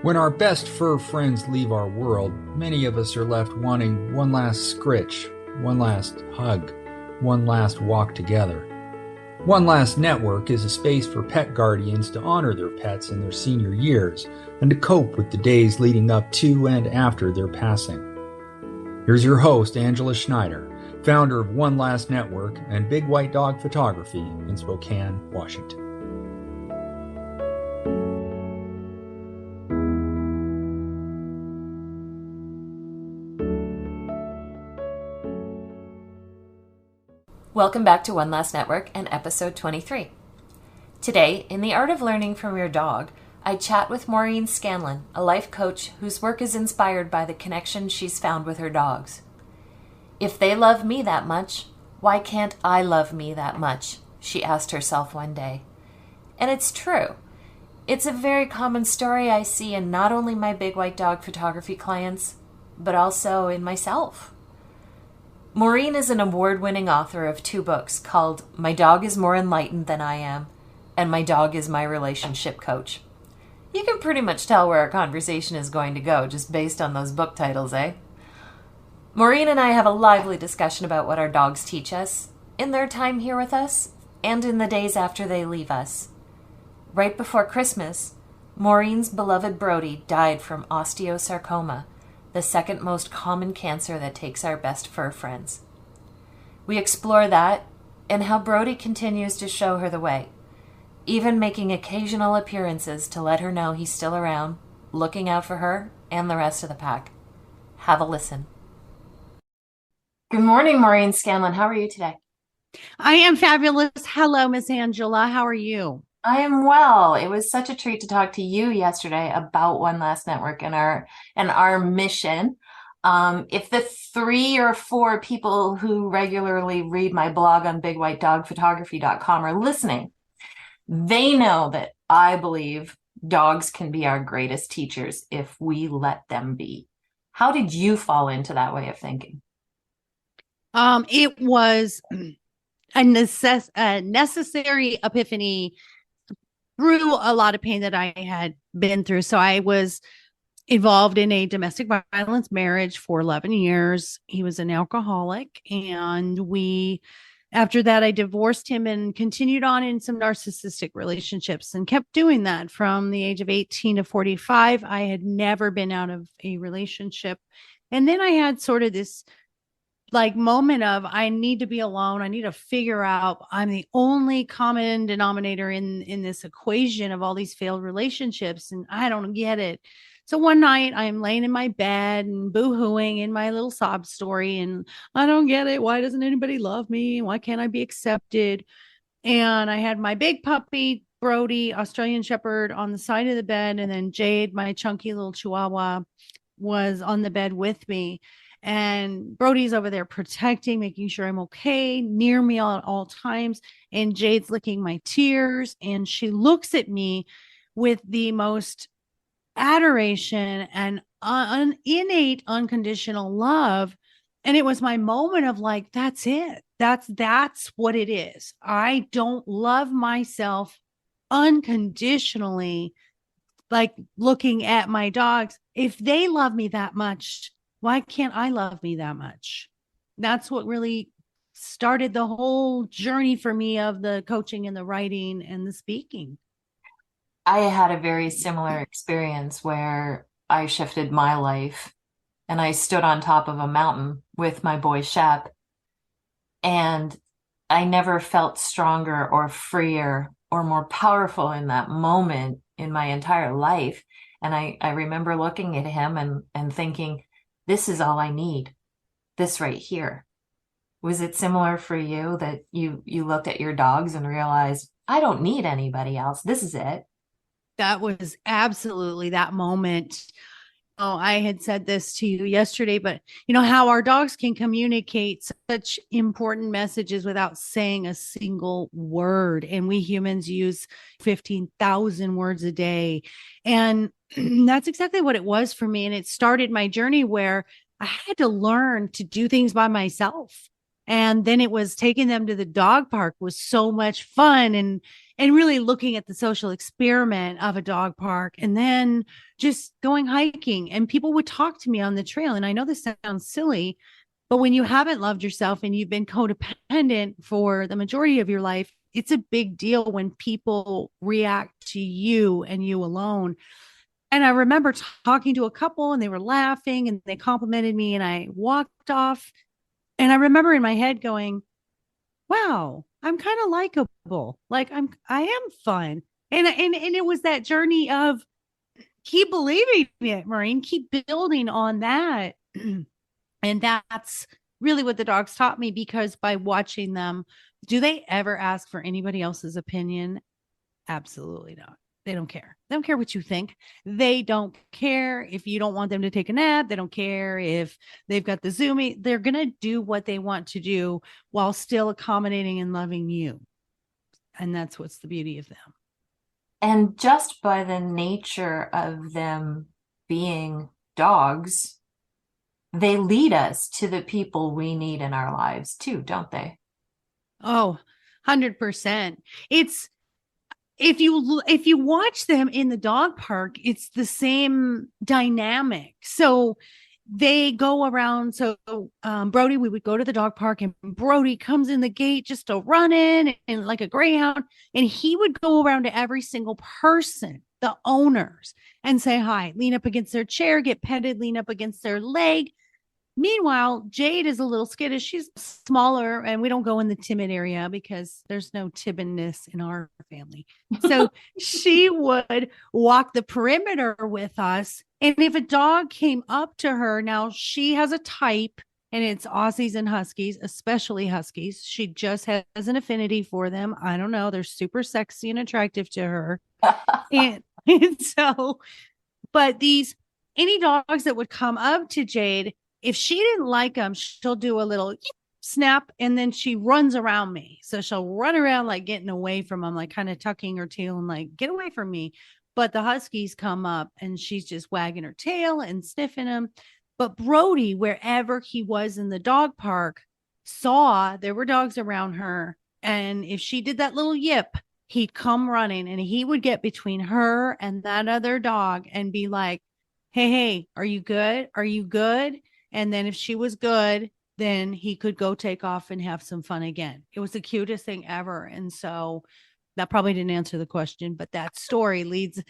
When our best fur friends leave our world, many of us are left wanting one last scritch, one last hug, one last walk together. One Last Network is a space for pet guardians to honor their pets in their senior years and to cope with the days leading up to and after their passing. Here's your host, Angela Schneider, founder of One Last Network and Big White Dog Photography in Spokane, Washington. Welcome back to One Last Network and episode 23. Today, in the art of learning from your dog, I chat with Maureen Scanlon, a life coach whose work is inspired by the connection she's found with her dogs. If they love me that much, why can't I love me that much? She asked herself one day. And it's true. It's a very common story I see in not only my Big White Dog Photography clients, but also in myself. Maureen is an award-winning author of 2 books called My Dog is More Enlightened Than I Am and My Dog is My Relationship Coach. You can pretty much tell where our conversation is going to go just based on those book titles, eh? Maureen and I have a lively discussion about what our dogs teach us, in their time here with us, and in the days after they leave us. Right before Christmas, Maureen's beloved Brodie died from osteosarcoma, the second most common cancer that takes our best fur friends. We explore that and how Brodie continues to show her the way, even making occasional appearances to let her know he's still around, looking out for her and the rest of the pack. Have a listen. Good morning, Maureen Scanlon. How are you today? I am fabulous. Hello, Miss Angela. How are you? I am well. It was such a treat to talk to you yesterday about One Last Network and our mission. If the 3 or 4 people who regularly read my blog on bigwhitedogphotography.com are listening, they know that I believe dogs can be our greatest teachers if we let them be. How did you fall into that way of thinking? It was a necessary epiphany through a lot of pain that I had been through. So I was involved in a domestic violence marriage for 11 years. He was an alcoholic, and after that, I divorced him and continued on in some narcissistic relationships and kept doing that from the age of 18 to 45. I had never been out of a relationship. And then I had sort of this moment of, I need to be alone. I need to figure out, I'm the only common denominator in this equation of all these failed relationships, and I don't get it. So one night I'm laying in my bed and boo-hooing in my little sob story, and I don't get it. Why doesn't anybody love me? Why can't I be accepted? And I had my big puppy, Brodie, Australian Shepherd, on the side of the bed, and then Jade, my chunky little Chihuahua, was on the bed with me. And Brodie's over there protecting, making sure I'm okay, near me at all times. And Jade's licking my tears. And she looks at me with the most adoration and innate unconditional love. And it was my moment of that's it. That's what it is. I don't love myself unconditionally, looking at my dogs. If they love me that much, why can't I love me that much? That's what really started the whole journey for me of the coaching and the writing and the speaking. I had a very similar experience where I shifted my life and I stood on top of a mountain with my boy Shep, and I never felt stronger or freer or more powerful in that moment in my entire life. And I remember looking at him and thinking, this is all I need, this right here. Was it similar for you that you looked at your dogs and realized, I don't need anybody else. This is it? That was absolutely that moment. Oh, I had said this to you yesterday, but how our dogs can communicate such important messages without saying a single word. And we humans use 15,000 words a day. And that's exactly what it was for me. And it started my journey where I had to learn to do things by myself. And then it was taking them to the dog park was so much fun, and really looking at the social experiment of a dog park, and then just going hiking, and people would talk to me on the trail. And I know this sounds silly, but when you haven't loved yourself and you've been codependent for the majority of your life, it's a big deal when people react to you and you alone. And I remember talking to a couple, and they were laughing and they complimented me, and I walked off. And I remember in my head going, wow, I'm kind of likable. Like I am fun. And it was that journey of keep believing it, Maureen, keep building on that. And that's really what the dogs taught me, because by watching them, do they ever ask for anybody else's opinion? Absolutely not. They don't care. They don't care what you think. They don't care if you don't want them to take a nap. They don't care if they've got the Zoomy. They're going to do what they want to do while still accommodating and loving you. And that's what's the beauty of them. And just by the nature of them being dogs, they lead us to the people we need in our lives too, don't they? Oh, 100%. It's, if you watch them in the dog park, it's the same dynamic. So they go around. So Brodie, we would go to the dog park, and Brodie comes in the gate just to run in and like a greyhound, and he would go around to every single person, the owners, and say hi, lean up against their chair, get petted, lean up against their leg. Meanwhile, Jade is a little skittish. She's smaller, and we don't go in the timid area because there's no timidness in our family. So she would walk the perimeter with us. And if a dog came up to her, now she has a type, and it's Aussies and Huskies, especially Huskies. She just has an affinity for them. I don't know. They're super sexy and attractive to her. and so, but any dogs that would come up to Jade, if she didn't like them, she'll do a little snap, and then she runs around me. So she'll run around like getting away from them, like kind of tucking her tail and like, get away from me. But the Huskies come up, and she's just wagging her tail and sniffing them. But Brodie, wherever he was in the dog park, saw there were dogs around her. And if she did that little yip, he'd come running, and he would get between her and that other dog and be like, hey, are you good? Are you good? And then if she was good, then he could go take off and have some fun again. It was the cutest thing ever. And so that probably didn't answer the question, but that story leads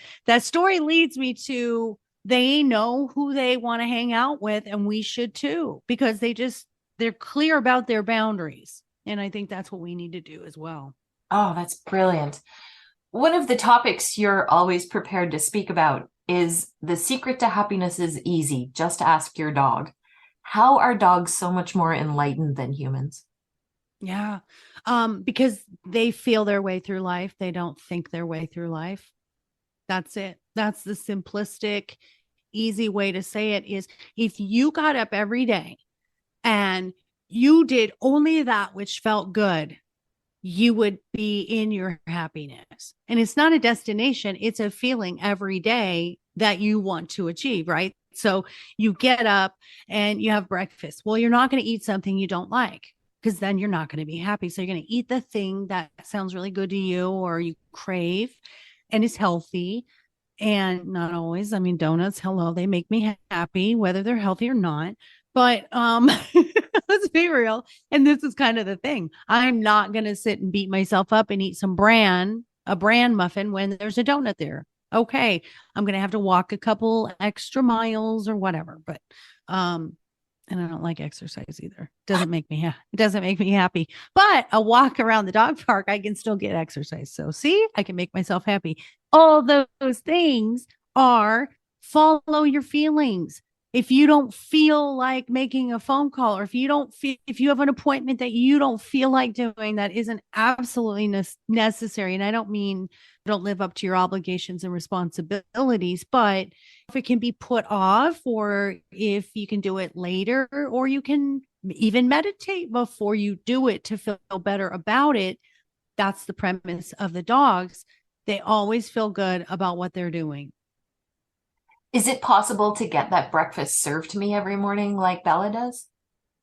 me to, they know who they want to hang out with, and we should too, because they're clear about their boundaries. And I think that's what we need to do as well. Oh, that's brilliant. One of the topics you're always prepared to speak about is the secret to happiness is easy. Just ask your dog. How are dogs so much more enlightened than humans? Yeah. Because they feel their way through life. They don't think their way through life. That's it. That's the simplistic, easy way to say it is, if you got up every day and you did only that which felt good, you would be in your happiness. And it's not a destination. It's a feeling every day that you want to achieve, right? So you get up and you have breakfast. Well, you're not going to eat something you don't like, because then you're not going to be happy. So you're going to eat the thing that sounds really good to you or you crave and is healthy. And not always. I mean, donuts, hello, they make me happy, whether they're healthy or not. But let's be real. And this is kind of the thing. I'm not going to sit and beat myself up and eat a bran muffin when there's a donut there. Okay, I'm going to have to walk a couple extra miles or whatever. But and I don't like exercise either. It doesn't make me happy. But a walk around the dog park, I can still get exercise. So see, I can make myself happy. All those things are follow your feelings. If you don't feel like making a phone call, or if you have an appointment that you don't feel like doing, that isn't absolutely necessary. And I don't mean don't live up to your obligations and responsibilities, but if it can be put off, or if you can do it later, or you can even meditate before you do it to feel better about it. That's the premise of the dogs. They always feel good about what they're doing. Is it possible to get that breakfast served to me every morning like Bella does?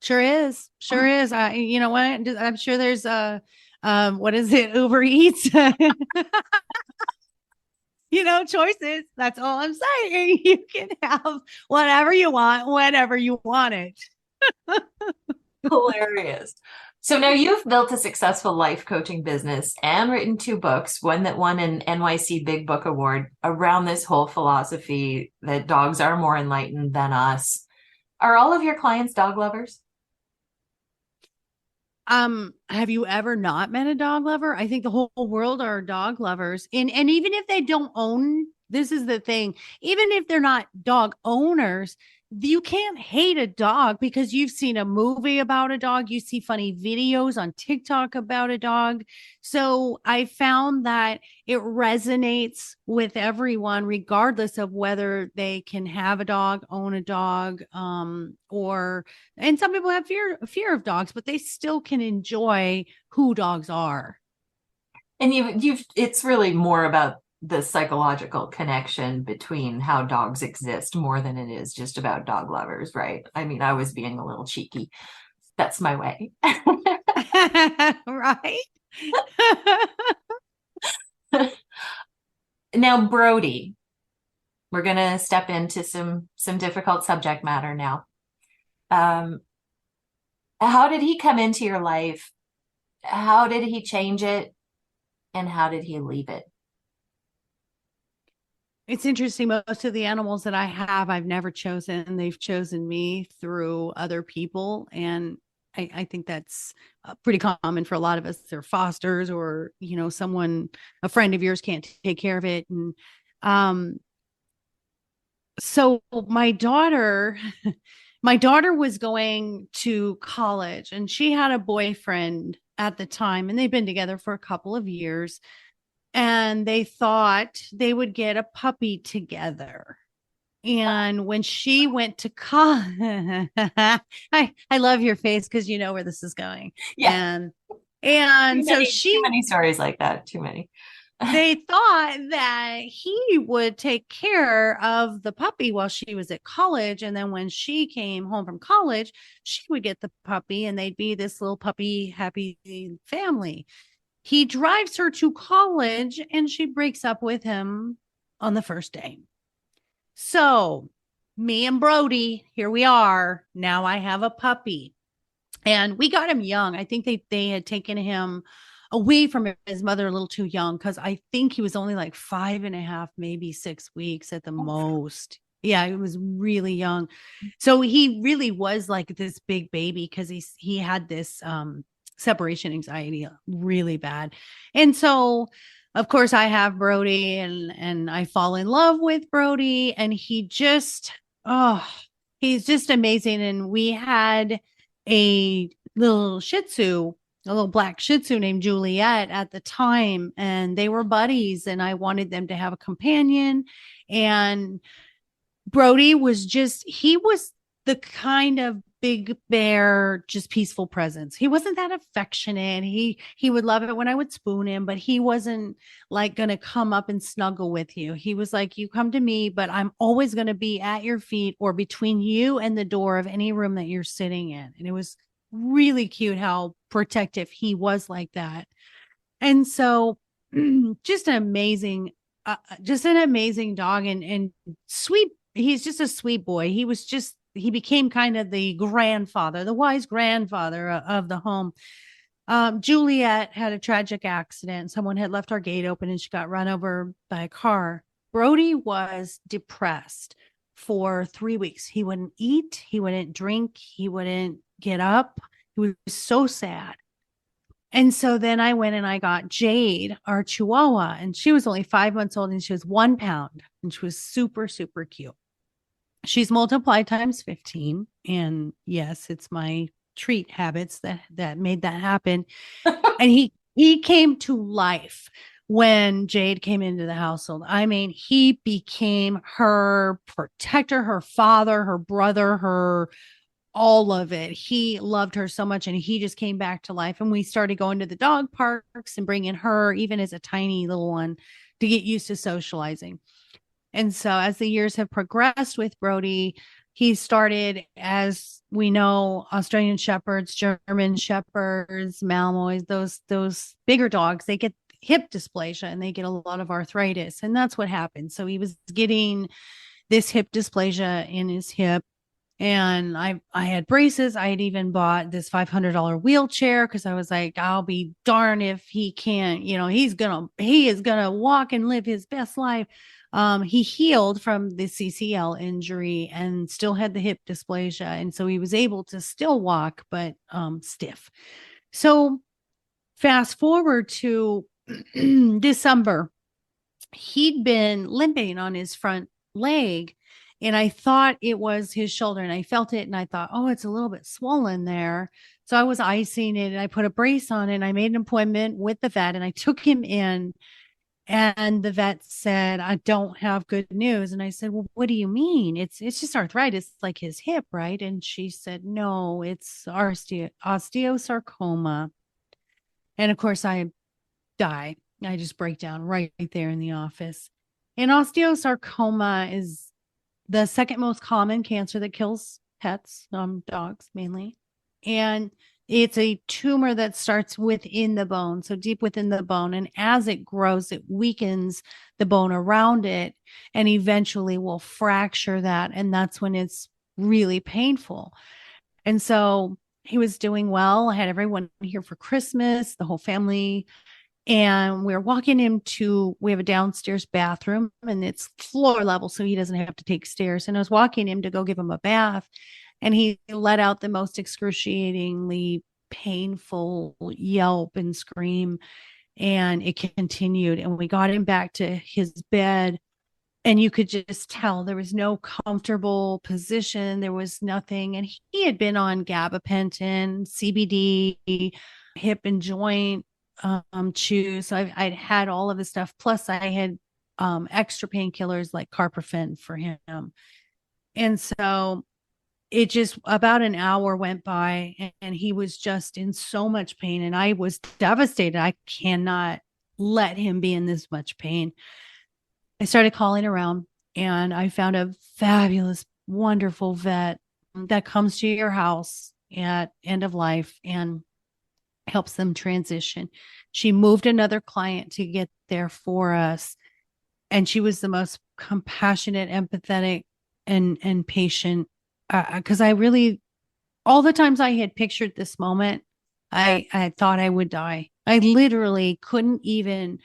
Sure is. Sure is. You know what? I'm sure there's what is it? Uber Eats. Choices. That's all I'm saying. You can have whatever you want, whenever you want it. Hilarious. So now you've built a successful life coaching business and written 2 books, one that won an NYC Big Book Award around this whole philosophy that dogs are more enlightened than us. Are all of your clients dog lovers? Have you ever not met a dog lover? I think the whole world are dog lovers. And even if they don't own, this is the thing, even if they're not dog owners, you can't hate a dog because you've seen a movie about a dog. You see funny videos on TikTok about a dog. So I found that it resonates with everyone, regardless of whether they can have a dog, own a dog, and some people have fear of dogs, but they still can enjoy who dogs are. And it's really more about the psychological connection between how dogs exist more than it is just about dog lovers, right? I mean, I was being a little cheeky. That's my way. Right? Now, Brodie, we're going to step into some difficult subject matter now. How did he come into your life? How did he change it? And how did he leave it? It's interesting. Most of the animals that I have, I've never chosen. They've chosen me through other people. And I think that's pretty common for a lot of us. They're fosters or, a friend of yours can't take care of it. And so my daughter was going to college and she had a boyfriend at the time, and they've been together for a couple of years. And they thought they would get a puppy together. And when she went to college, I love your face because you know where this is going. Yeah. And so too many stories like that. Too many. They thought that he would take care of the puppy while she was at college. And then when she came home from college, she would get the puppy and they'd be this little puppy happy family. He drives her to college and she breaks up with him on the first day. So me and Brodie, here we are. Now I have a puppy and we got him young. I think they had taken him away from his mother a little too young because I think he was only like 5.5, maybe 6 weeks at the most. Yeah, it was really young. So he really was like this big baby because he had this separation anxiety really bad. And so of course I have Brodie and I fall in love with Brodie and he's just amazing. And we had a little black Shih Tzu named Juliet at the time, and they were buddies and I wanted them to have a companion. And Brodie was he was the kind of big bear, just peaceful presence. He wasn't that affectionate. He would love it when I would spoon him, but he wasn't like going to come up and snuggle with you. He was like, you come to me, but I'm always going to be at your feet or between you and the door of any room that you're sitting in. And it was really cute how protective he was like that. And so just an amazing dog and sweet. He's just a sweet boy. He became kind of the wise grandfather of the home. Juliet had a tragic accident. Someone had left our gate open and she got run over by a car. Brodie was depressed for 3 weeks. He wouldn't eat. He wouldn't drink. He wouldn't get up. He was so sad. And so then I went and I got Jade, our Chihuahua, and she was only 5 months old and she was 1 pound and she was super, super cute. She's multiplied times 15. And yes, it's my treat habits that made that happen. And he came to life when Jade came into the household. I mean, he became her protector, her father, her brother, all of it. He loved her so much and he just came back to life. And we started going to the dog parks and bringing her, even as a tiny little one, to get used to socializing. And so as the years have progressed with Brodie, He started, as we know, Australian Shepherds, German Shepherds, Malinois, those bigger dogs, they get hip dysplasia and they get a lot of arthritis. And that's what happened. So he was getting this hip dysplasia in his hip. And I had braces. I had even bought this $500 wheelchair because I was like, I'll be darned if he can't, he is gonna walk and live his best life. He healed from the CCL injury and still had the hip dysplasia. And so he was able to still walk, but stiff. So fast forward to December, he'd been limping on his front leg. And I thought it was his shoulder, and I felt it and I thought, oh, it's a little bit swollen there. So I was icing it and I put a brace on it and I made an appointment with the vet and I took him in, and the vet said, I don't have good news. And I said, well, what do you mean? It's just arthritis, like his hip, right? And she said, no, it's osteosarcoma. And of course I die. I just break down right there in the office. And osteosarcoma is the second most common cancer that kills pets, dogs mainly. And it's a tumor that starts within the bone, so deep within the bone. And as it grows, it weakens the bone around it and eventually will fracture that. And that's when it's really painful. And so he was doing well. I had everyone here for Christmas, the whole family. And we're walking we have a downstairs bathroom and it's floor level, so he doesn't have to take stairs. And I was walking him to go give him a bath, and he let out the most excruciatingly painful yelp and scream. And it continued. And we got him back to his bed, and you could just tell there was no comfortable position. There was nothing. And he had been on gabapentin, CBD, hip and joint chew. So I'd had all of this stuff. Plus I had extra painkillers like carprofen for him. And so it just about an hour went by and he was just in so much pain. And I was devastated. I cannot let him be in this much pain. I started calling around and I found a fabulous, wonderful vet that comes to your house at end of life and helps them transition. She moved another client to get there for us. And she was the most compassionate, empathetic, and patient. Because I really, all the times I had pictured this moment, I thought I would die. I literally couldn't even,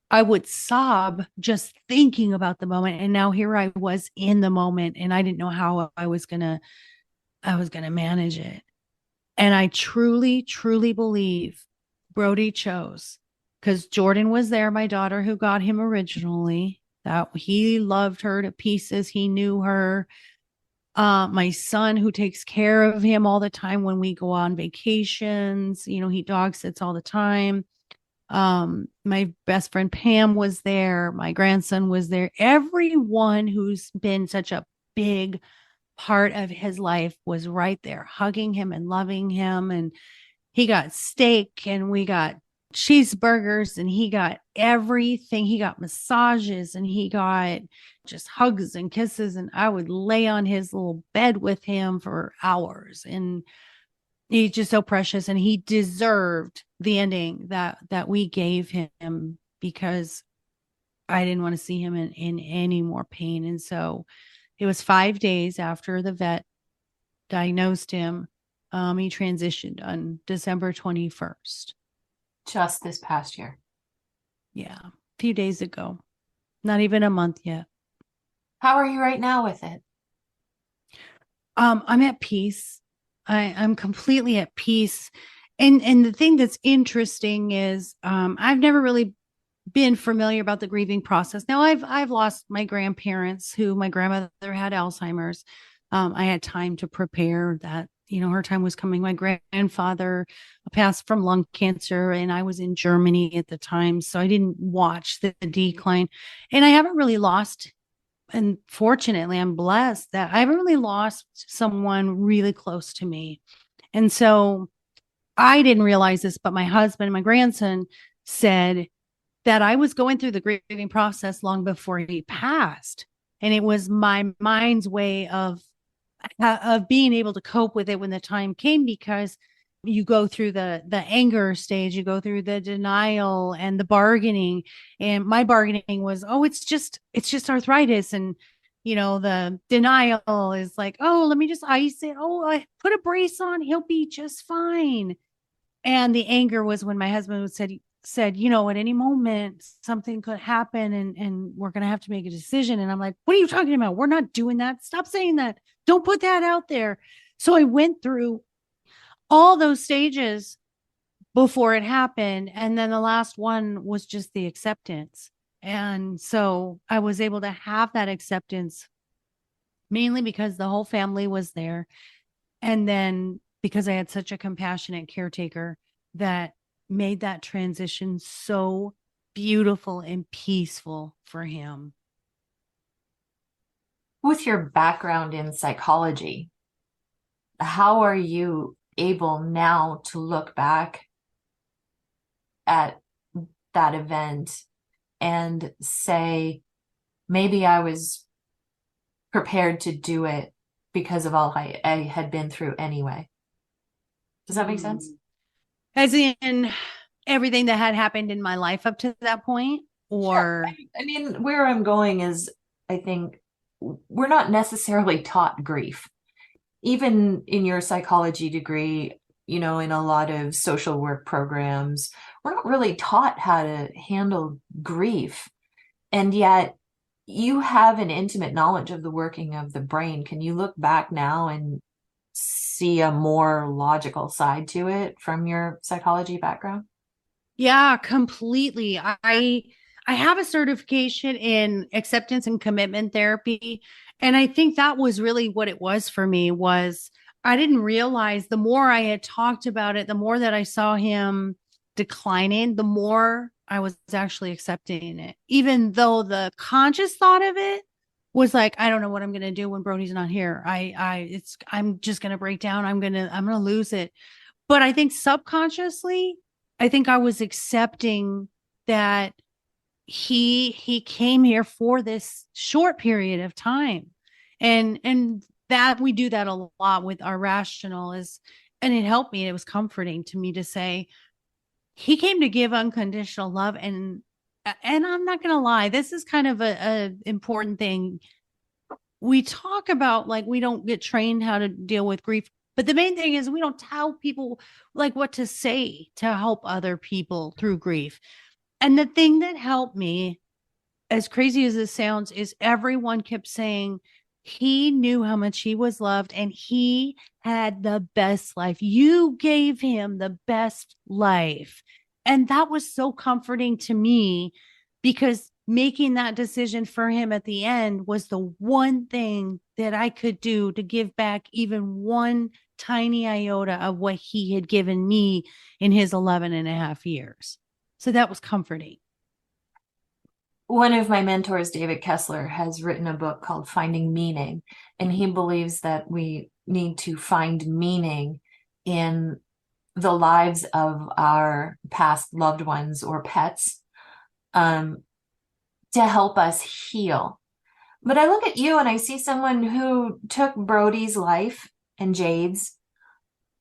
I would sob just thinking about the moment. And now here I was in the moment and I didn't know how I was gonna manage it. And I truly, truly believe Brodie chose, because Jordan was there, my daughter who got him originally, that he loved her to pieces. He knew her. My son who takes care of him all the time when we go on vacations, he dog sits all the time. My best friend Pam was there. My grandson was there. Everyone who's been such a big part of his life was right there, hugging him and loving him. And he got steak and we got cheeseburgers and he got everything. He got massages and he got just hugs and kisses. And I would lay on his little bed with him for hours. And he's just so precious. And he deserved the ending that we gave him, because I didn't want to see him in any more pain. And so it was 5 days after the vet diagnosed him. He transitioned on December 21st. Just this past year. Yeah, a few days ago. Not even a month yet. How are you right now with it? I'm at peace. I'm completely at peace. And the thing that's interesting is I've never really been familiar about the grieving process. Now I've lost my grandparents, who my grandmother had Alzheimer's. I had time to prepare that, her time was coming. My grandfather passed from lung cancer and I was in Germany at the time. So I didn't watch the decline, and I haven't really lost. And fortunately, I'm blessed that I haven't really lost someone really close to me. And so I didn't realize this, but my husband and my grandson said that I was going through the grieving process long before he passed. And it was my mind's way of of being able to cope with it when the time came, because you go through the anger stage, you go through the denial and the bargaining. And my bargaining was, oh, it's just arthritis. And the denial is like, oh, let me just ice it. Oh, I put a brace on, he'll be just fine. And the anger was when my husband would said, at any moment something could happen, and we're going to have to make a decision. And I'm like, what are you talking about? We're not doing that. Stop saying that. Don't put that out there. So I went through all those stages before it happened. And then the last one was just the acceptance. And so I was able to have that acceptance mainly because the whole family was there. And then because I had such a compassionate caretaker that made that transition so beautiful and peaceful for him. With your background in psychology, how are you able now to look back at that event and say, maybe I was prepared to do it because of all I had been through anyway? Does that make sense? As in everything that had happened in my life up to that point? Or I mean, where I'm going is, I think we're not necessarily taught grief. Even in your psychology degree, in a lot of social work programs, we're not really taught how to handle grief. And yet you have an intimate knowledge of the working of the brain. Can you look back now and see a more logical side to it from your psychology background? Yeah, completely. I have a certification in acceptance and commitment therapy. And I think that was really what it was for me. Was I didn't realize the more I had talked about it, the more that I saw him declining, the more I was actually accepting it. Even though the conscious thought of it was like, I don't know what I'm going to do when Brodie's not here. I'm just going to break down. I'm going to lose it. But I think subconsciously, I think I was accepting that he came here for this short period of time. And that we do that a lot with our rational and it helped me. It was comforting to me to say, he came to give unconditional love. And I'm not going to lie, this is kind of a important thing. We talk about, like, we don't get trained how to deal with grief. But the main thing is we don't tell people like what to say to help other people through grief. And the thing that helped me, as crazy as this sounds, is everyone kept saying he knew how much he was loved and he had the best life. You gave him the best life. And that was so comforting to me, because making that decision for him at the end was the one thing that I could do to give back even one tiny iota of what he had given me in his 11 and a half years. So that was comforting. One of my mentors, David Kessler, has written a book called Finding Meaning, and he believes that we need to find meaning in the lives of our past loved ones or pets, to help us heal. But I look at you and I see someone who took Brodie's life and Jade's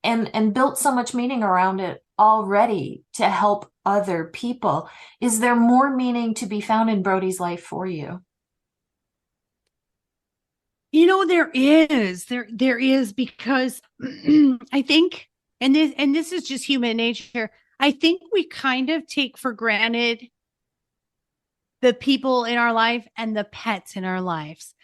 and built so much meaning around it already to help other people. Is there more meaning to be found in Brodie's life for you? There is, because I think, and this is just human nature, I think we kind of take for granted the people in our life and the pets in our lives,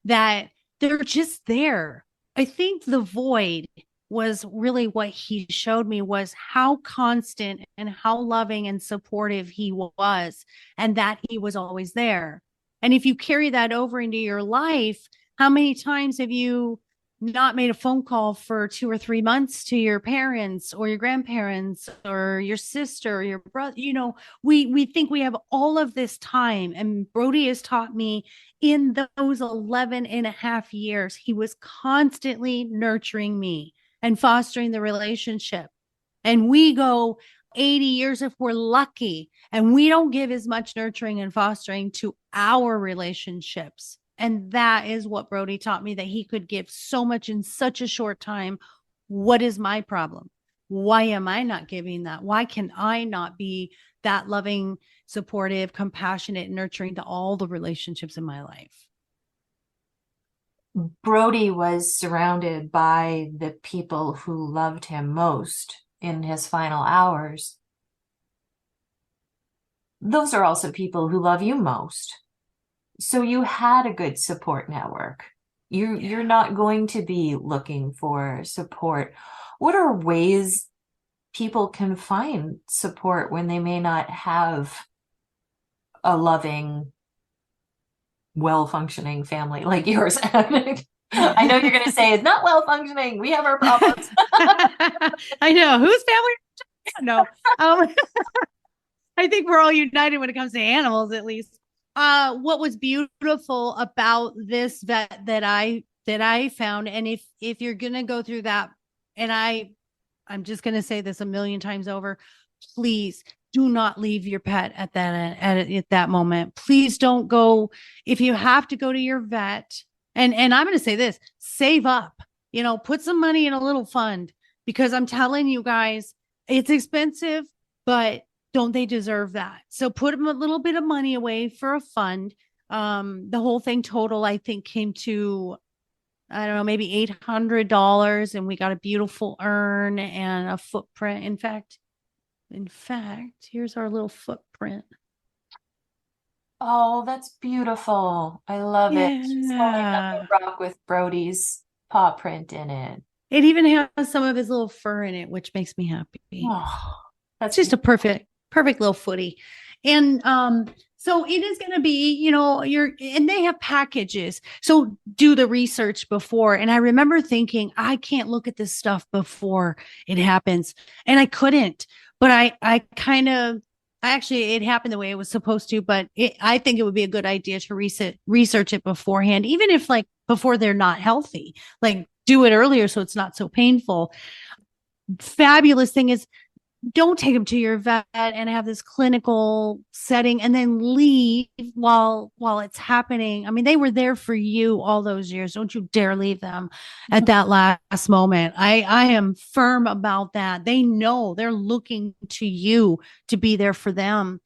that they're just there. I think the void was really what he showed me, was how constant and how loving and supportive he was, and that he was always there. And if you carry that over into your life, how many times have you not made a phone call for 2 or 3 months to your parents or your grandparents or your sister or your brother? We think we have all of this time. And Brodie has taught me, in those 11 and a half years, he was constantly nurturing me and fostering the relationship. And we go 80 years if we're lucky, and we don't give as much nurturing and fostering to our relationships And that is what Brodie taught me, that he could give so much in such a short time. What is my problem? Why am I not giving that? Why can I not be that loving, supportive, compassionate, nurturing to all the relationships in my life? Brodie was surrounded by the people who loved him most in his final hours. Those are also people who love you most. So you had a good support network. You're not going to be looking for support. What are ways people can find support when they may not have a loving, well-functioning family like yours? I know you're going to say it's not well-functioning. We have our problems. I know. Whose family? No. I think we're all united when it comes to animals, at least. What was beautiful about this vet that I found, and if you're gonna go through that, and I'm just gonna say this a million times over, please do not leave your pet at that moment. Please don't go. If you have to go to your vet, and I'm gonna say this, save up, put some money in a little fund, because I'm telling you guys, it's expensive, but don't they deserve that? So put them a little bit of money away for a fund. The whole thing total, I think, came to, I don't know, maybe $800, and we got a beautiful urn and a footprint. In fact, here's our little footprint. Oh, that's beautiful. I love it. She's holding up a rock with Brodie's paw print in it. It even has some of his little fur in it, which makes me happy. Oh, that's just a perfect little footy. And so it is going to be, and they have packages. So do the research before. And I remember thinking, I can't look at this stuff before it happens. And I couldn't, but I actually, it happened the way it was supposed to, but I think it would be a good idea to research it beforehand, even if before they're not healthy, do it earlier so it's not so painful. Fabulous thing is, don't take them to your vet and have this clinical setting and then leave while it's happening. I mean, they were there for you all those years. Don't you dare leave them at that last moment. I am firm about that. They know they're looking to you to be there for them.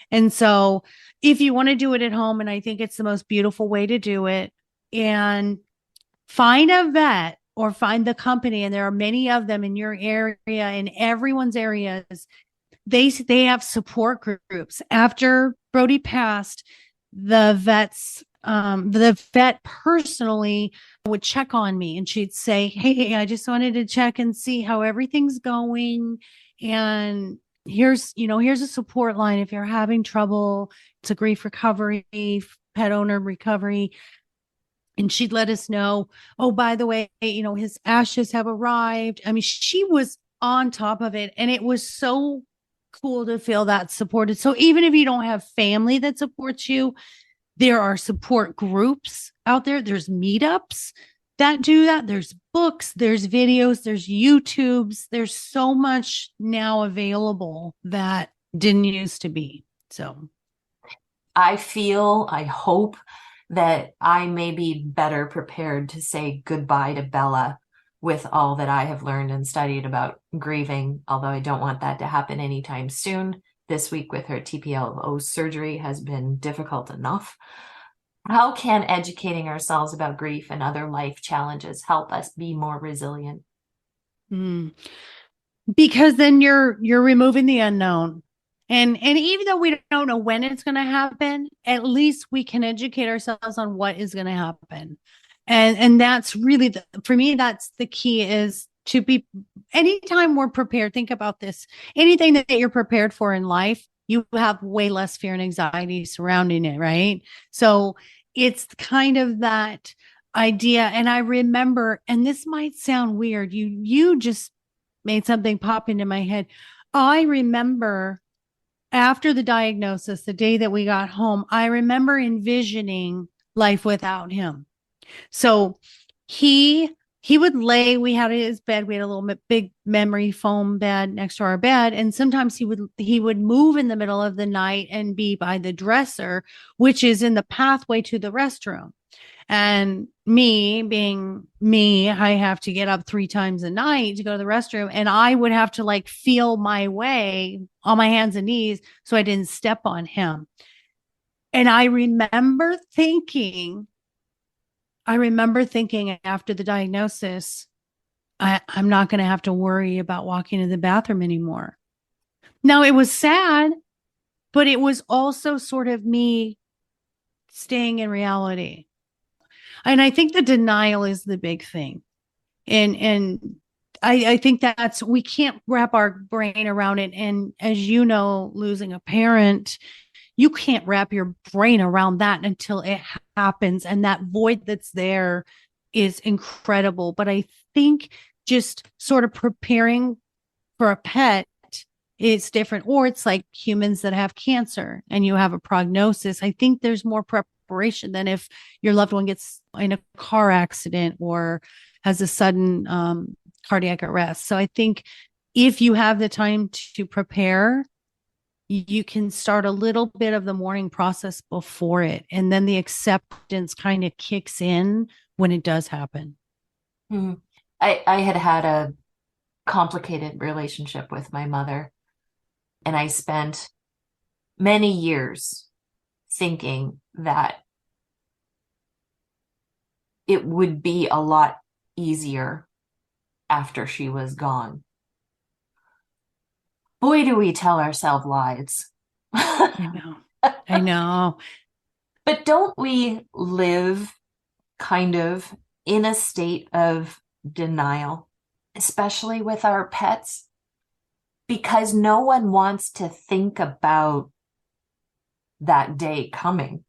And so if you want to do it at home, and I think it's the most beautiful way to do it, and find a vet or find the company, and there are many of them in your area, in everyone's areas. They have support groups. After Brodie passed, the vet personally would check on me, and she'd say, "Hey, I just wanted to check and see how everything's going. And here's a support line if you're having trouble. It's a grief recovery, pet owner recovery." And she'd let us know, oh, by the way, his ashes have arrived. I mean, she was on top of it. And it was so cool to feel that supported. So even if you don't have family that supports you, there are support groups out there. There's meetups that do that. There's books, there's videos, there's YouTubes. There's so much now available that didn't used to be. So I hope that I may be better prepared to say goodbye to Bella with all that I have learned and studied about grieving, although I don't want that to happen anytime soon. This week with her TPLO surgery has been difficult enough. How can educating ourselves about grief and other life challenges help us be more resilient? Because then you're removing the unknown. And even though we don't know when it's going to happen, at least we can educate ourselves on what is going to happen. And that's really, for me, that's the key, is to be, anytime we're prepared, think about this, anything that you're prepared for in life, you have way less fear and anxiety surrounding it, right? So it's kind of that idea. And I remember, and this might sound weird, you just made something pop into my head. I remember after the diagnosis, the day that we got home, I remember envisioning life without him. So he he would lay, we had his bed, we had a little big memory foam bed next to our bed. And sometimes he would move in the middle of the night and be by the dresser, which is in the pathway to the restroom. And me being me, I have to get up 3 times a night to go to the restroom. And I would have to like feel my way on my hands and knees so I didn't step on him. And I remember thinking after the diagnosis, I'm not going to have to worry about walking to the bathroom anymore. Now, it was sad, but it was also sort of me staying in reality. And I think the denial is the big thing. And I think we can't wrap our brain around it. And as you know, losing a parent, you can't wrap your brain around that until it happens. And that void that's there is incredible. But I think just sort of preparing for a pet is different. Or it's like humans that have cancer and you have a prognosis. I think there's more preparation than if your loved one gets in a car accident or has a sudden cardiac arrest. So I think if you have the time to prepare, you can start a little bit of the mourning process before it. And then the acceptance kind of kicks in when it does happen. Mm-hmm. I had a complicated relationship with my mother, and I spent many years thinking that it would be a lot easier after she was gone. Boy, do we tell ourselves lies. I know. But don't we live kind of in a state of denial, especially with our pets? Because no one wants to think about that day coming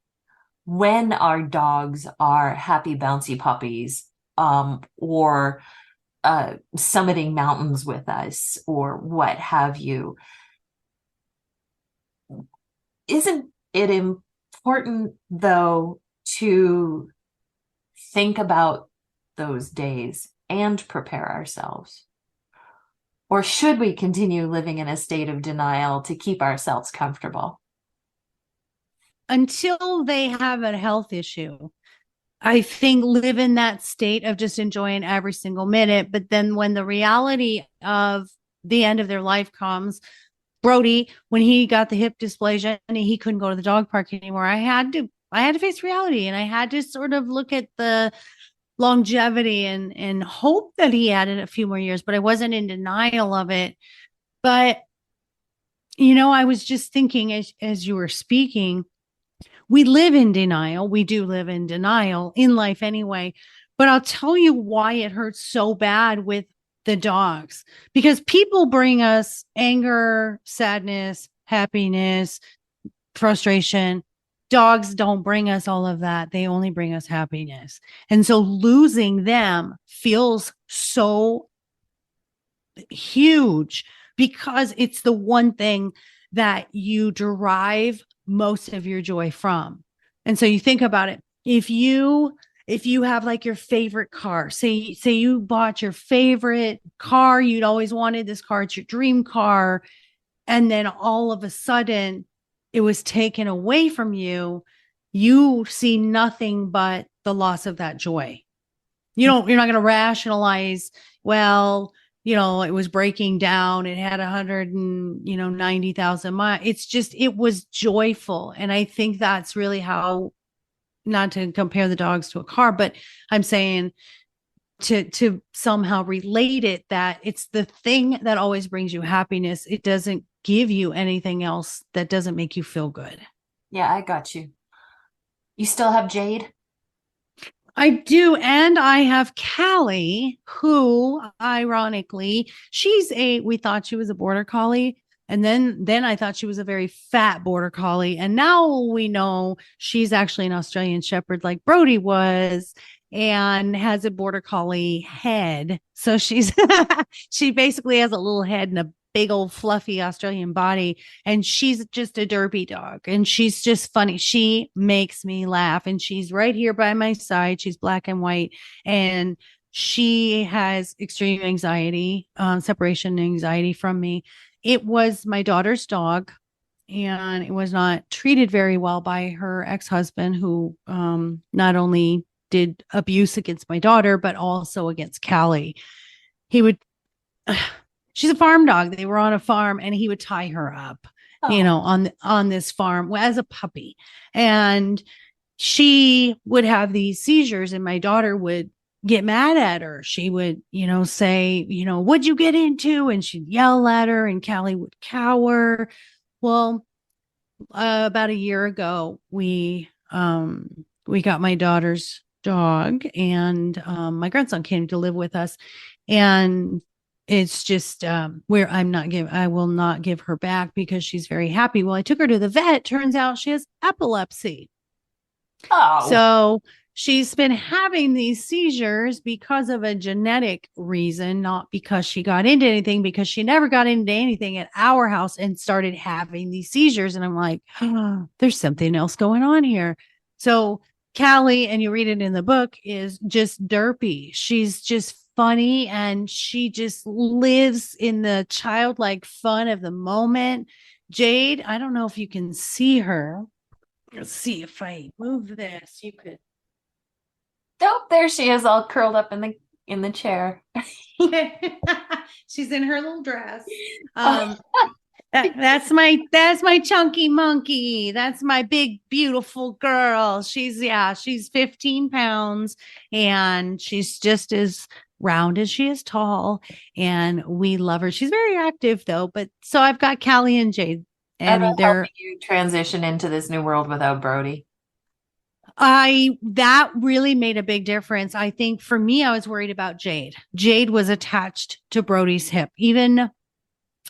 when our dogs are happy, bouncy puppies, or summiting mountains with us, or what have you. Isn't it important, though, to think about those days and prepare ourselves? Or should we continue living in a state of denial to keep ourselves comfortable? Until they have a health issue, I think live in that state of just enjoying every single minute. But then when the reality of the end of their life comes, Brodie, when he got the hip dysplasia and he couldn't go to the dog park anymore, I had to face reality, and I had to sort of look at the longevity and hope that he added a few more years, but I wasn't in denial of it. But, I was just thinking as you were speaking, we live in denial. We do live in denial in life anyway. But I'll tell you why it hurts so bad with the dogs, because people bring us anger, sadness, happiness, frustration. Dogs don't bring us all of that. They only bring us happiness. And so losing them feels so huge because it's the one thing that you derive most of your joy from. And so you think about it. If you have like your favorite car, say you bought your favorite car, you'd always wanted this car, it's your dream car, and then all of a sudden it was taken away from you, you see nothing but the loss of that joy. You're not going to rationalize, well, it was breaking down. It had 190,000 miles. It's just, it was joyful. And I think that's really how, not to compare the dogs to a car, but I'm saying to somehow relate it, that it's the thing that always brings you happiness. It doesn't give you anything else that doesn't make you feel good. Yeah, I got you. You still have Jade? I do. And I have Callie, who ironically, we thought she was a border collie. And then I thought she was a very fat border collie. And now we know she's actually an Australian Shepherd like Brodie was, and has a border collie head. So she basically has a little head and a big old fluffy Australian body, and she's just a derpy dog, and she's just funny. She makes me laugh, and she's right here by my side. She's black and white, and She has extreme anxiety, separation anxiety from me. It was my daughter's dog, and it was not treated very well by her ex-husband, who not only did abuse against my daughter, but also against Callie. He would, she's a farm dog. They were on a farm, and he would tie her up, on this farm as a puppy. And she would have these seizures, and my daughter would get mad at her. She would, say, what'd you get into? And she'd yell at her, and Callie would cower. Well, about a year ago, we got my daughter's dog, and my grandson came to live with us, and it's just where I will not give her back because she's very happy. Well, I took her to the vet. Turns out she has epilepsy. Oh. So she's been having these seizures because of a genetic reason, not because she got into anything, because she never got into anything at our house and started having these seizures. And I'm like, oh, there's something else going on here. So Callie, and you read it in the book, is just derpy. She's just funny, and she just lives in the childlike fun of the moment. Jade, I don't know if you can see her. Let's see if I move this. You could. Oh, there she is, all curled up in the chair. She's in her little dress. That's my chunky monkey. That's my big, beautiful girl. She's 15 pounds, and she's just as round as she is tall, and we love her. She's very active though. But so I've got Callie and Jade, and they're helping you transition into this new world without Brodie. That really made a big difference. I think for me, I was worried about Jade. Jade was attached to Brodie's hip. Even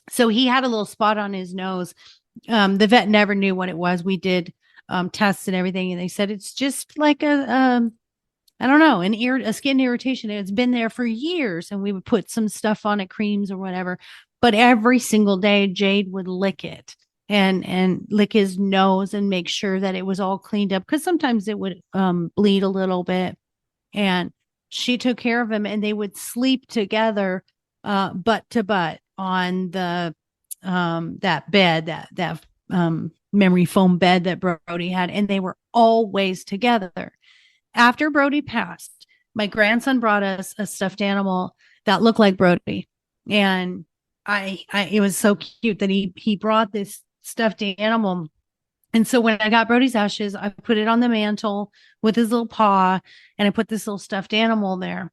so, he had a little spot on his nose. The vet never knew what it was. We did tests and everything, and they said it's just like I don't know, a skin irritation. It's been there for years, and we would put some stuff on it, creams or whatever. But every single day, Jade would lick it and lick his nose and make sure that it was all cleaned up, because sometimes it would bleed a little bit. And she took care of him, and they would sleep together, butt to butt on the that bed, that memory foam bed that Brodie had, and they were always together. After Brodie passed, my grandson brought us a stuffed animal that looked like Brodie, and it was so cute that he brought this stuffed animal. And so when I got Brodie's ashes, I put it on the mantle with his little paw, and I put this little stuffed animal there.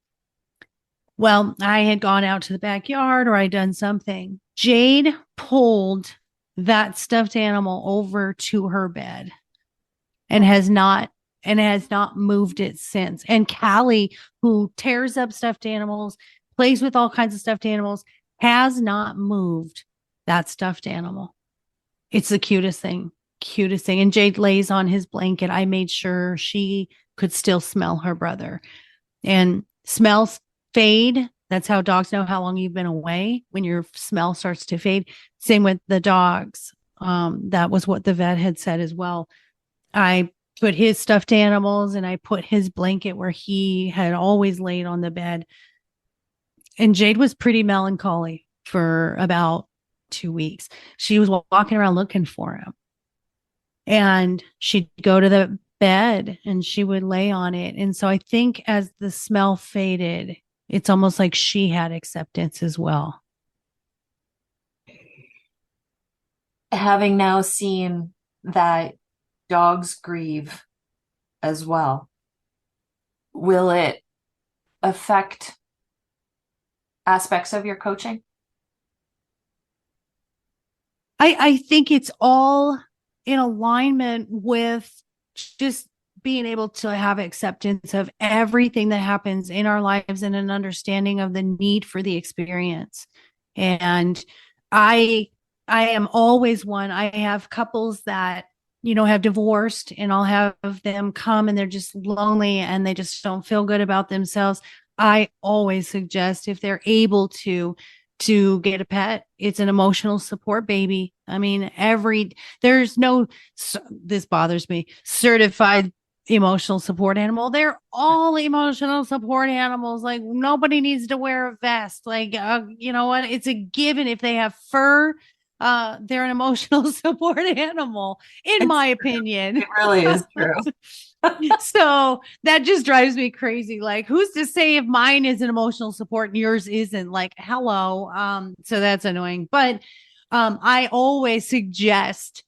Well, I had gone out to the backyard, or I'd done something. Jade pulled that stuffed animal over to her bed and has not moved it since. And Callie, who tears up stuffed animals, plays with all kinds of stuffed animals, has not moved that stuffed animal. It's the cutest thing. And Jade lays on his blanket. I made sure she could still smell her brother. And smells fade. That's how dogs know how long you've been away, when your smell starts to fade. Same with the dogs. That was what the vet had said as well. I put his stuffed animals, and I put his blanket where he had always laid on the bed. And Jade was pretty melancholy for about 2 weeks. She was walking around looking for him. And she'd go to the bed and she would lay on it. And so I think as the smell faded, it's almost like she had acceptance as well. Having now seen that dogs grieve as well, will it affect aspects of your coaching? I think it's all in alignment with just being able to have acceptance of everything that happens in our lives, and an understanding of the need for the experience. And I am always one. I have couples that, have divorced, and I'll have them come and they're just lonely and they just don't feel good about themselves. I always suggest, if they're able to get a pet. It's an emotional support baby. I mean, there's no, this bothers me, certified emotional support animal. They're all emotional support animals. Like nobody needs to wear a vest. Like, you know what? It's a given. If they have fur, they're an emotional support animal, in my opinion. It really is true. So that just drives me crazy. Like, who's to say if mine is an emotional support and yours isn't? Like, hello. So that's annoying. But I always suggest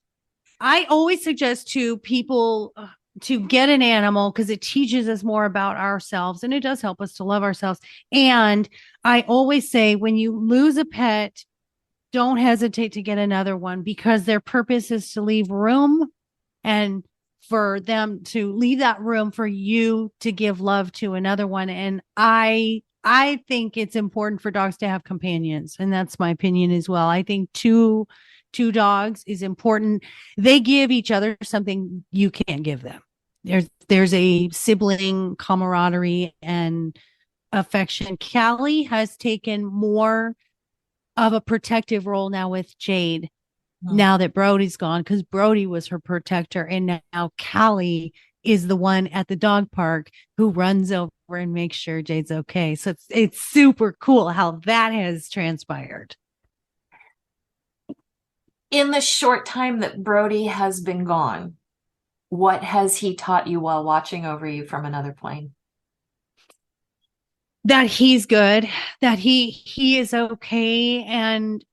to people to get an animal because it teaches us more about ourselves and it does help us to love ourselves. And I always say, when you lose a pet, don't hesitate to get another one, because their purpose is to leave room and for them to leave that room for you to give love to another one. And I think it's important for dogs to have companions. And that's my opinion as well. I think two dogs is important. They give each other something you can't give them. There's a sibling camaraderie and affection. Callie has taken more of a protective role now with Jade, now that Brodie's gone, because Brodie was her protector. And now Callie is the one at the dog park who runs over and makes sure Jade's okay. So it's super cool how that has transpired. In the short time that Brodie has been gone, what has he taught you while watching over you from another plane? That he's good, that he is okay. And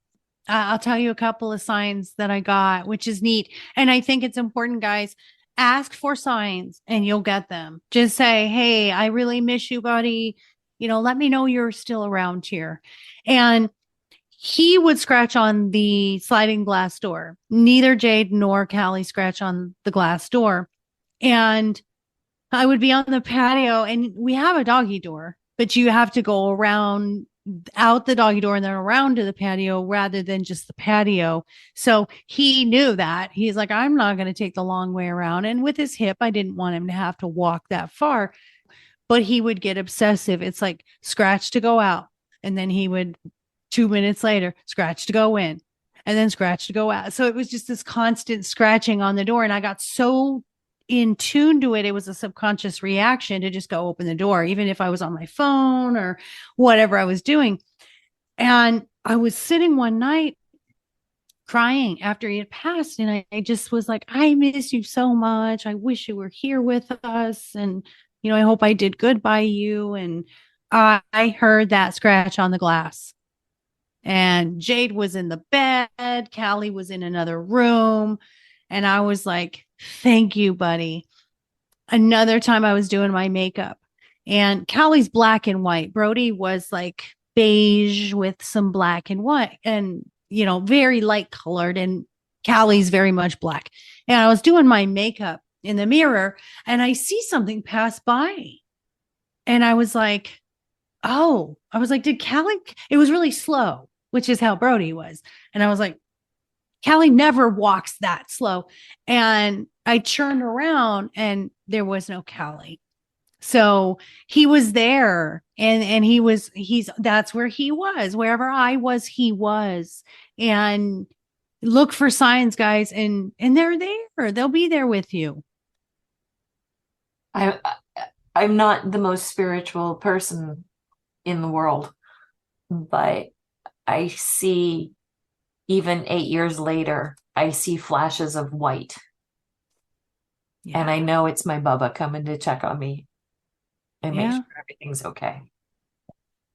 I'll tell you a couple of signs that I got, which is neat. And I think it's important, guys. Ask for signs and you'll get them. Just say, hey, I really miss you, buddy. You know, let me know you're still around here. And he would scratch on the sliding glass door. Neither Jade nor Callie scratch on the glass door. And I would be on the patio, and we have a doggy door, but you have to go around out the doggy door and then around to the patio rather than just the patio. So he knew that. He's like, I'm not going to take the long way around. And with his hip, I didn't want him to have to walk that far, but he would get obsessive. It's like scratch to go out. And then he would 2 minutes later, scratch to go in, and then scratch to go out. So it was just this constant scratching on the door. And I got so in tune to it. It was a subconscious reaction to just go open the door, even if I was on my phone or whatever I was doing. And I was sitting one night crying after he had passed. And I just was like, I miss you so much. I wish you were here with us. And, you know, I hope I did good by you. And I heard that scratch on the glass. And Jade was in the bed. Callie was in another room. And I was like, thank you, buddy. Another time I was doing my makeup, and Callie's black and white. Brodie was like beige with some black and white and, you know, very light colored. And Callie's very much black. And I was doing my makeup in the mirror and I see something pass by. And I was like, did Callie? It was really slow, which is how Brodie was. And I was like, Callie never walks that slow. And I turned around and there was no Callie. So he was there and that's where he was. Wherever I was, he was. And look for signs, guys. And they're there. They'll be there with you. I'm not the most spiritual person in the world, but I see, even 8 years later, I see flashes of white. Yeah. And I know it's my Bubba coming to check on me and make sure everything's okay.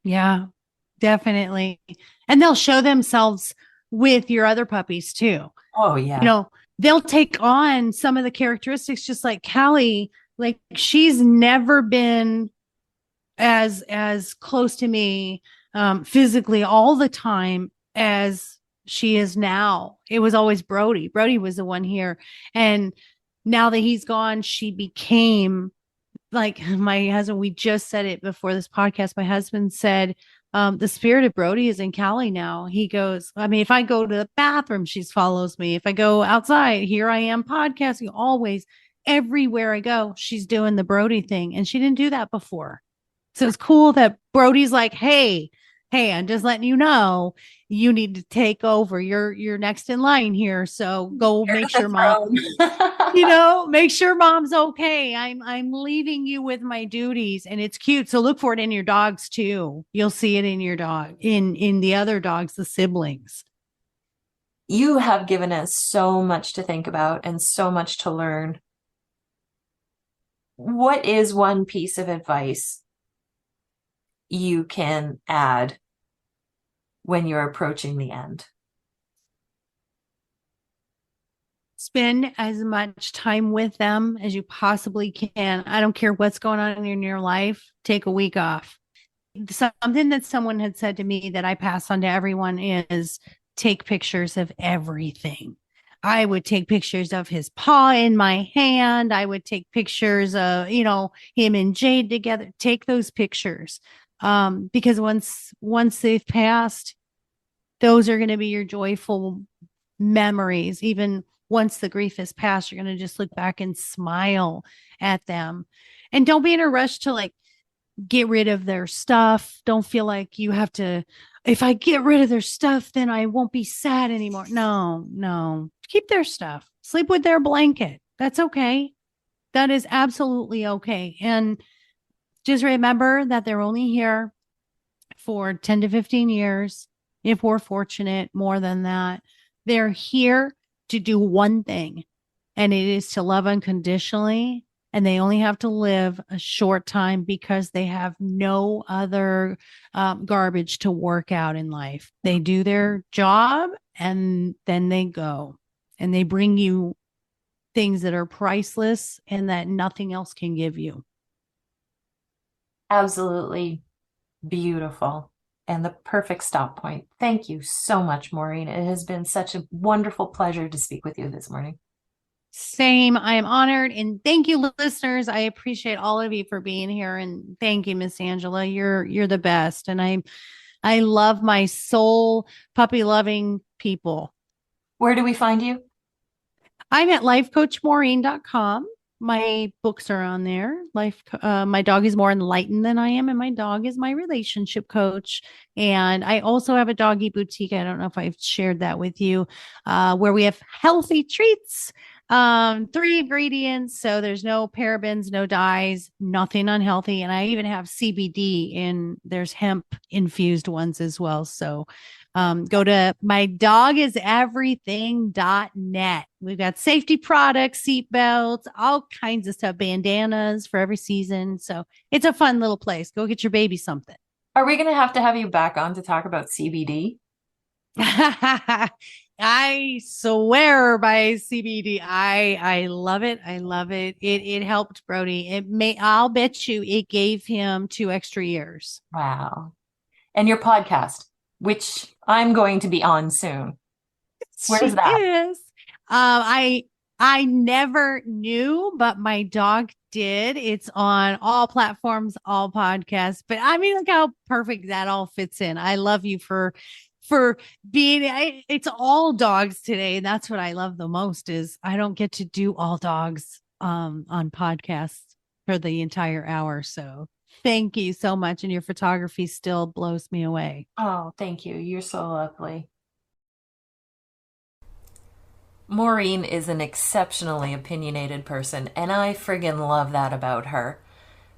Yeah, definitely. And they'll show themselves with your other puppies too. Oh, yeah. You know, they'll take on some of the characteristics, just like Callie. Like, she's never been as close to me physically all the time as she is now. It was always Brodie. Brodie was the one here. And now that he's gone, she became like my husband. We just said it before this podcast. My husband said, the spirit of Brodie is in Callie now. He goes, I mean, if I go to the bathroom, she follows me. If I go outside, here I am podcasting. Always, everywhere I go, she's doing the Brodie thing. And she didn't do that before. So it's cool that Brodie's like, hey, hey, I'm just letting you know you need to take over. You're next in line here. So go make sure make sure mom's okay. I'm leaving you with my duties, and it's cute. So look for it in your dogs too. You'll see it in your dog, in the other dogs, the siblings. You have given us so much to think about and so much to learn. What is one piece of advice you can add when you're approaching the end? Spend as much time with them as you possibly can. I don't care what's going on in your life. Take a week off. Something that someone had said to me that I pass on to everyone is take pictures of everything. I would take pictures of his paw in my hand. I would take pictures of, him and Jade together. Take those pictures. Because once they've passed, those are going to be your joyful memories. Even once the grief has passed, you're going to just look back and smile at them. And don't be in a rush to get rid of their stuff. Don't feel like you have to, if I get rid of their stuff, then I won't be sad anymore. No. Keep their stuff. Sleep with their blanket. That's okay. That is absolutely okay. And just remember that they're only here for 10 to 15 years. If we're fortunate, more than that. They're here to do one thing, and it is to love unconditionally. And they only have to live a short time because they have no other garbage to work out in life. They do their job and then they go, and they bring you things that are priceless and that nothing else can give you. Absolutely beautiful. And the perfect stop point. Thank you so much, Maureen. It has been such a wonderful pleasure to speak with you this morning. Same. I am honored. And thank you, listeners. I appreciate all of you for being here. And thank you, Miss Angela. You're the best. And I love my soul puppy loving people. Where do we find you? I'm at lifecoachmaureen.com. My books are on there. My dog is more enlightened than I am, and my dog is my relationship coach. And I also have a doggy boutique. I don't know if I've shared that with you, where we have healthy treats, 3 ingredients. So there's no parabens, no dyes, nothing unhealthy. And I even have CBD, and there's hemp infused ones as well. So go to mydogiseverything.net. We've got safety products, seat belts, all kinds of stuff, bandanas for every season. So it's a fun little place. Go get your baby something. Are we going to have you back on to talk about CBD? I swear by CBD. I love it. I love it. It helped Brodie. I'll bet you it gave him 2 extra years. Wow. And your podcast, which I'm going to be on soon. Where's that? Is. I never knew, but my dog did. It's on all platforms, all podcasts. But I mean, look how perfect that all fits in. I love you for being. It's all dogs today, and that's what I love the most. Is I don't get to do all dogs on podcasts for the entire hour. So thank you so much. And your photography still blows me away. Oh, thank you. You're so lovely. Maureen is an exceptionally opinionated person, and I friggin' love that about her.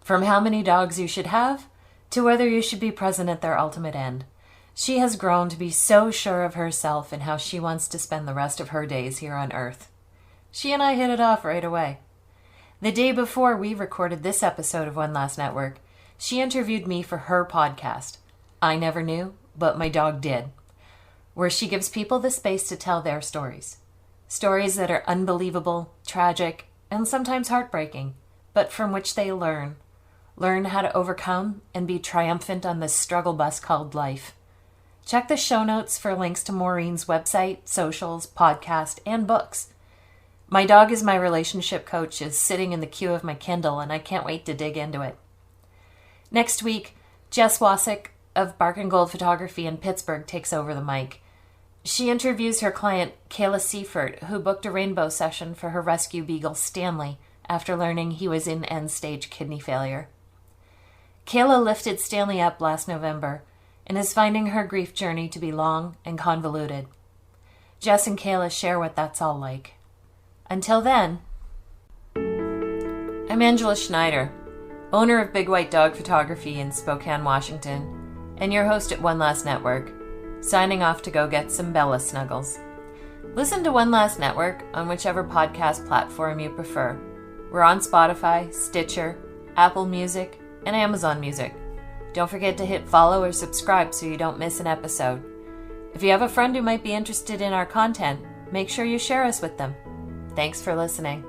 From how many dogs you should have, to whether you should be present at their ultimate end. She has grown to be so sure of herself and how she wants to spend the rest of her days here on Earth. She and I hit it off right away. The day before we recorded this episode of One Last Network, she interviewed me for her podcast, I Never Knew, But My Dog Did, where she gives people the space to tell their stories. Stories that are unbelievable, tragic, and sometimes heartbreaking, but from which they learn. Learn how to overcome and be triumphant on this struggle bus called life. Check the show notes for links to Maureen's website, socials, podcast, and books. My Dog is My Relationship Coach is sitting in the queue of my Kindle, and I can't wait to dig into it. Next week, Jess Wasick of Bark and Gold Photography in Pittsburgh takes over the mic. She interviews her client, Kayla Seifert, who booked a rainbow session for her rescue beagle, Stanley, after learning he was in end-stage kidney failure. Kayla lifted Stanley up last November, and is finding her grief journey to be long and convoluted. Jess and Kayla share what that's all like. Until then, I'm Angela Schneider, owner of Big White Dog Photography in Spokane, Washington, and your host at One Last Network, signing off to go get some Bella snuggles. Listen to One Last Network on whichever podcast platform you prefer. We're on Spotify, Stitcher, Apple Music, and Amazon Music. Don't forget to hit follow or subscribe so you don't miss an episode. If you have a friend who might be interested in our content, make sure you share us with them. Thanks for listening.